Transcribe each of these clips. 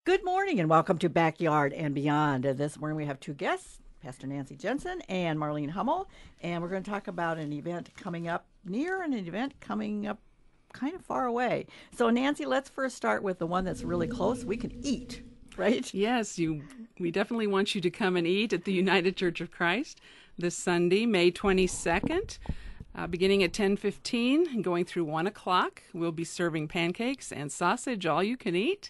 Good morning and welcome to Backyard and Beyond. This morning we have two guests, Pastor Nancy Jensen and Marlene Hummel, and we're going to talk about an event coming up near and an event coming up kind of far away. So Nancy, let's first start with the one that's really close. We can eat, right? Yes, we definitely want you to come and eat at the United Church of Christ this Sunday, May 22nd, beginning at 10:15 and going through 1 o'clock. We'll be serving pancakes and sausage, all you can eat,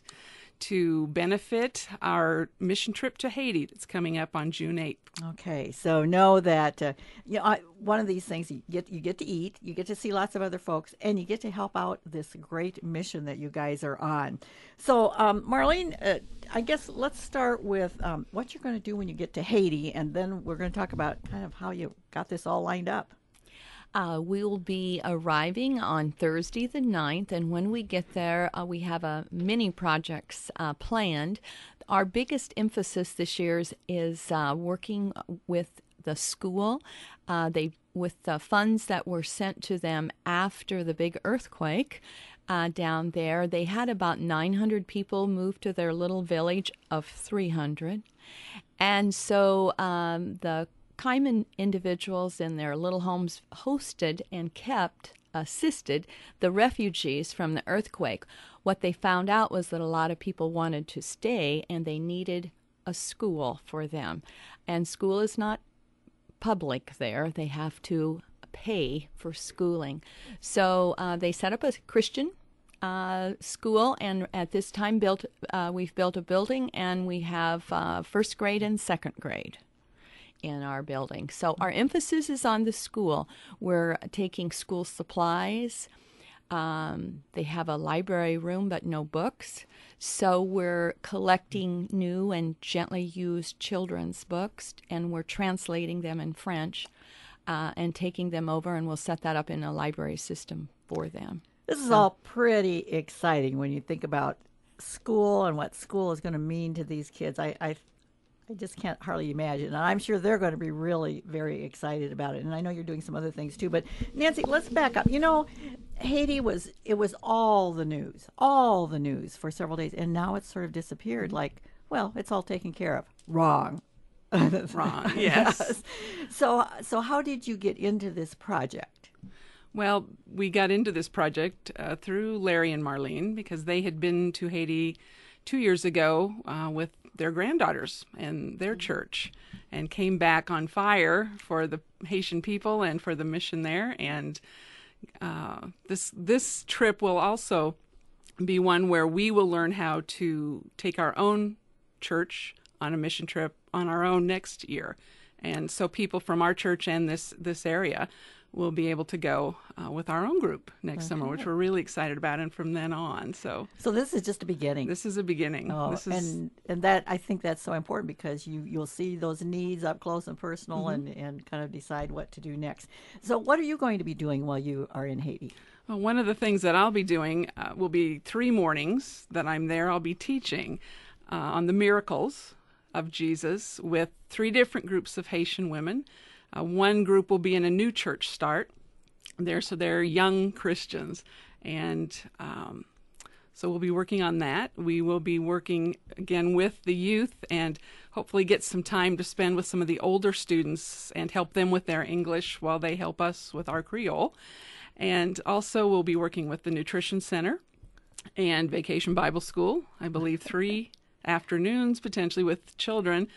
to benefit our mission trip to Haiti that's coming up on June 8th. Okay, so know that one of these things you get to eat, you get to see lots of other folks, and you get to help out this great mission that you guys are on. So, Marlene, I guess let's start with what you're going to do when you get to Haiti, and then we're going to talk about kind of how you got this all lined up. We will be arriving on Thursday the 9th, and when we get there, we have many projects planned. Our biggest emphasis this year is working with the school. With the funds that were sent to them after the big earthquake down there, they had about 900 people move to their little village of 300. And so the Kaiman individuals in their little homes hosted and assisted the refugees from the earthquake. What they found out was that a lot of people wanted to stay and they needed a school for them. And school is not public there. They have to pay for schooling. So they set up a Christian school, and at this time we've built a building, and we have first grade and second grade in our building. So our emphasis is on the school. We're taking school supplies. They have a library room but no books. So we're collecting new and gently used children's books, and we're translating them in French and taking them over, and we'll set that up in a library system for them. This is all pretty exciting when you think about school and what school is going to mean to these kids. I just can't hardly imagine. And I'm sure they're going to be really very excited about it. And I know you're doing some other things too. But Nancy, let's back up. Haiti was all the news for several days. And now it's sort of disappeared. Like, well, it's all taken care of. Wrong. Wrong, yes. So how did you get into this project? Well, we got into this project through Larry and Marlene because they had been to Haiti 2 years ago with their granddaughters and their church, and came back on fire for the Haitian people and for the mission there. And this trip will also be one where we will learn how to take our own church on a mission trip on our own next year. And so people from our church and this area will be able to go with our own group next summer, which we're really excited about, and from then on. So this is just a beginning. This is a beginning. Oh, and that, I think that's so important because you'll see those needs up close and personal, and kind of decide what to do next. So what are you going to be doing while you are in Haiti? Well, one of the things that I'll be doing will be 3 mornings that I'm there. I'll be teaching on the miracles of Jesus with 3 different groups of Haitian women. One group will be in a new church start there, so they're young Christians. And so we'll be working on that. We will be working again with the youth and hopefully get some time to spend with some of the older students and help them with their English while they help us with our Creole. And also we'll be working with the Nutrition Center and Vacation Bible School, I believe 3 afternoons potentially with children,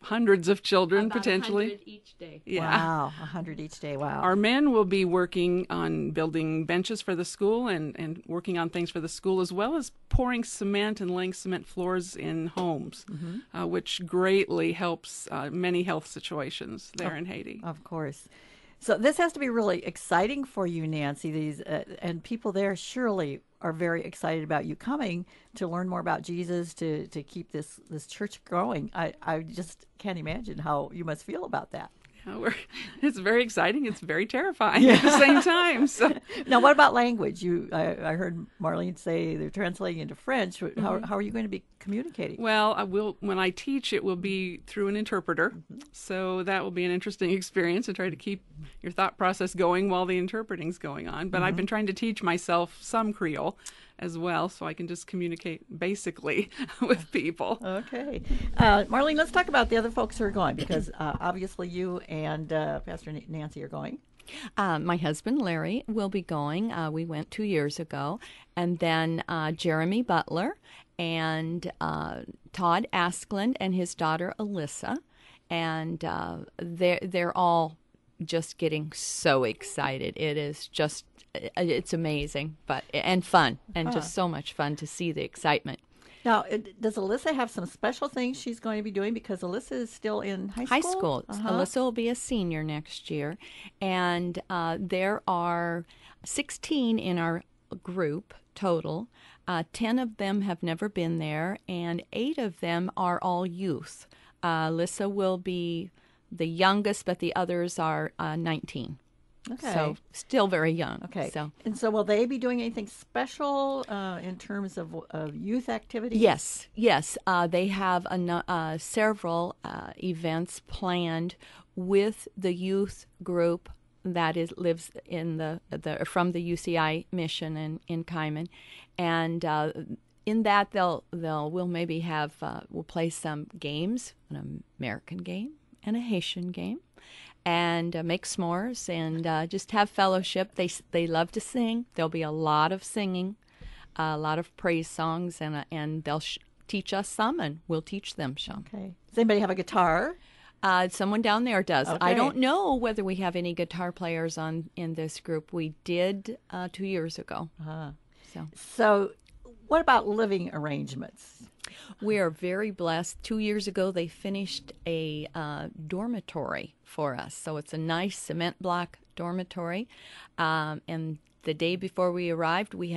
hundreds of children about potentially. 100 each day. Yeah. Wow, 100 each day. Wow. Our men will be working on building benches for the school and working on things for the school, as well as pouring cement and laying cement floors in homes, which greatly helps many health situations there in Haiti. Of course. So this has to be really exciting for you, Nancy. These and people there surely are very excited about you coming to learn more about Jesus, to keep this church growing. I just can't imagine how you must feel about that. Yeah, it's very exciting. It's very terrifying at the same time. So now, what about language? I heard Marlene say they're translating into French. How are you going to be communicating? Well, when I teach, it will be through an interpreter. So that will be an interesting experience to try to keep your thought process going while the interpreting's going on. But I've been trying to teach myself some Creole as well, so I can just communicate basically with people. Okay. Marlene, let's talk about the other folks who are going, because obviously you and Pastor Nancy are going. My husband, Larry, will be going. We went 2 years ago. And then Jeremy Butler and Todd Asklund and his daughter, Alyssa. And they're all just getting so excited. It is just, it's amazing, and fun, and just so much fun to see the excitement. Now, does Alyssa have some special things she's going to be doing, because Alyssa is still in high school? High school. Alyssa will be a senior next year, and there are 16 in our group total. 10 of them have never been there, and 8 of them are all youth. Alyssa will be the youngest, but the others are 19. Okay. So still very young. Okay. So will they be doing anything special in terms of youth activities? Yes. They have several events planned with the youth group that lives in the from the UCI Mission in Kaiman, and in that we'll maybe have we'll play some games, an American game and a Haitian game, and make s'mores and just have fellowship. They love to sing. There'll be a lot of singing, a lot of praise songs, and they'll teach us some, and we'll teach them some. Okay. Does anybody have a guitar? Someone down there does. Okay. I don't know whether we have any guitar players in this group. We did 2 years ago. So what about living arrangements? We are very blessed. 2 years ago, they finished a dormitory for us. So it's a nice cement block dormitory. And the day before we arrived, we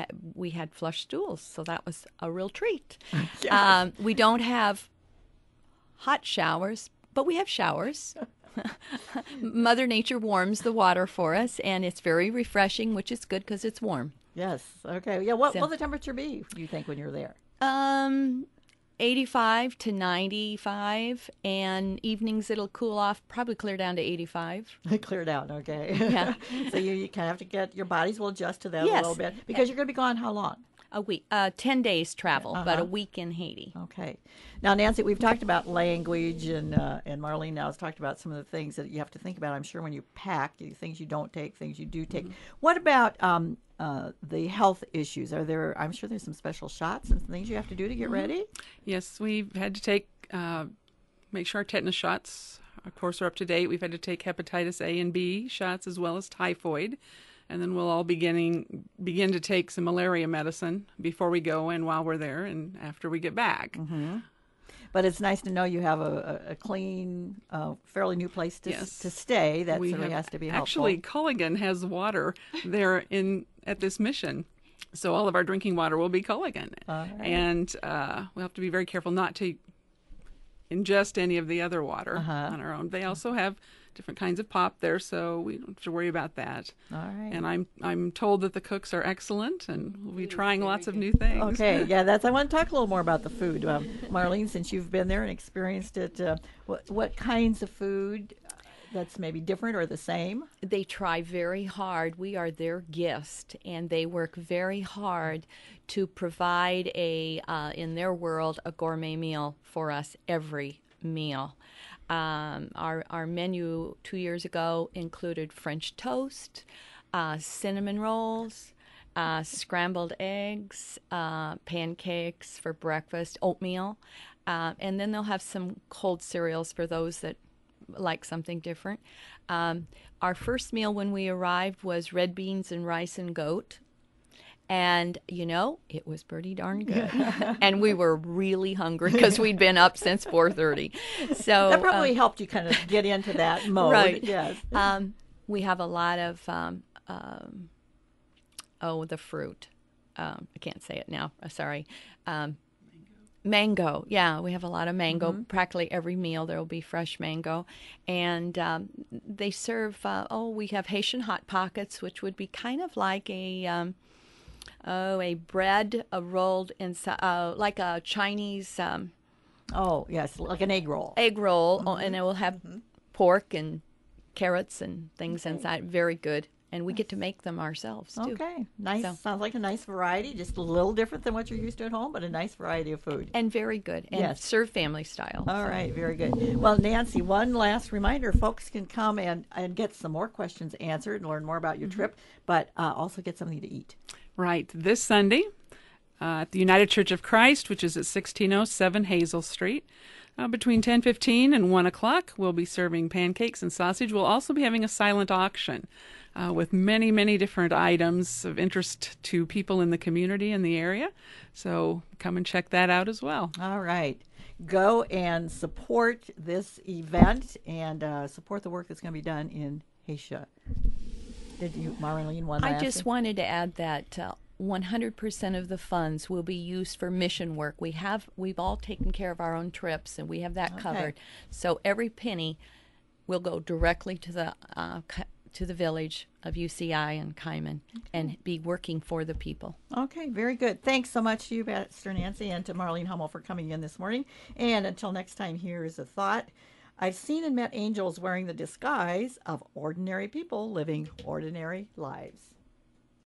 had flush stools. So that was a real treat. Yes. We don't have hot showers, but we have showers. Mother Nature warms the water for us, and it's very refreshing, which is good because it's warm. Yes. Okay. Yeah. What will the temperature be, do you think, when you're there? 85 to 95, and evenings it'll cool off, probably clear down to 85. Clear down. Okay. Yeah. So you kind of have to your bodies will adjust to that Yes. a little bit, because you're going to be gone how long? A week, 10 days travel, but a week in Haiti. Okay. Now, Nancy, we've talked about language, and Marlene now has talked about some of the things that you have to think about, I'm sure, when you pack, things you don't take, things you do take. Mm-hmm. What about the health issues? I'm sure there's some special shots and things you have to do to get ready? Yes, we've had to take, make sure our tetanus shots, of course, are up to date. We've had to take hepatitis A and B shots as well as typhoid. And then we'll all begin to take some malaria medicine before we go and while we're there and after we get back. Mm-hmm. But it's nice to know you have a clean, fairly new place to stay. That certainly has to be helpful. Actually, Culligan has water there at this mission. So all of our drinking water will be Culligan. Right. And we'll have to be very careful not to ingest any of the other water on our own. They also have different kinds of pop there, so we don't have to worry about that. All right. And I'm told that the cooks are excellent, and we'll be trying lots of new things. Okay, yeah, I want to talk a little more about the food. Marlene, since you've been there and experienced it, what kinds of food that's maybe different or the same? They try very hard. We are their guest, and they work very hard to provide in their world, a gourmet meal for us every meal. Our menu 2 years ago included French toast, cinnamon rolls, scrambled eggs, pancakes for breakfast, oatmeal, and then they'll have some cold cereals for those that like something different. Our first meal when we arrived was red beans and rice and goat. And, it was pretty darn good. And we were really hungry because we'd been up since 4:30. So that probably helped you kind of get into that mode. Right. Yes. We have a lot of, the fruit. I can't say it now. Sorry. Mango. Yeah, we have a lot of mango. Mm-hmm. Practically every meal there will be fresh mango. And they serve, we have Haitian Hot Pockets, which would be kind of like a Oh, a bread rolled inside, like a Chinese Oh, yes, like an egg roll. egg roll, and it will have pork and carrots and things Okay. inside. Very good. And we get to make them ourselves, too. Okay, nice. So- Sounds like a nice variety. Just a little different than what you're used to at home, but a nice variety of food. And very good. And Yes. served family style. All right, very good. Well, Nancy, one last reminder: folks can come and get some more questions answered and learn more about your trip, but also get something to eat. Right. This Sunday at the United Church of Christ, which is at 1607 Hazel Street, between 10:15 and 1 o'clock, we'll be serving pancakes and sausage. We'll also be having a silent auction with many, many different items of interest to people in the community in the area. So come and check that out as well. All right. Go and support this event and support the work that's going to be done in Haiti. Did you, Marlene, one last I just thing? wanted to add that 100% of the funds will be used for mission work. We've all taken care of our own trips, and we have that covered. So every penny will go directly to the village of UCI and Kaiman and be working for the people. Okay, very good. Thanks so much to you, Pastor Nancy, and to Marlene Hummel for coming in this morning. And until next time, here is a thought. I've seen and met angels wearing the disguise of ordinary people living ordinary lives.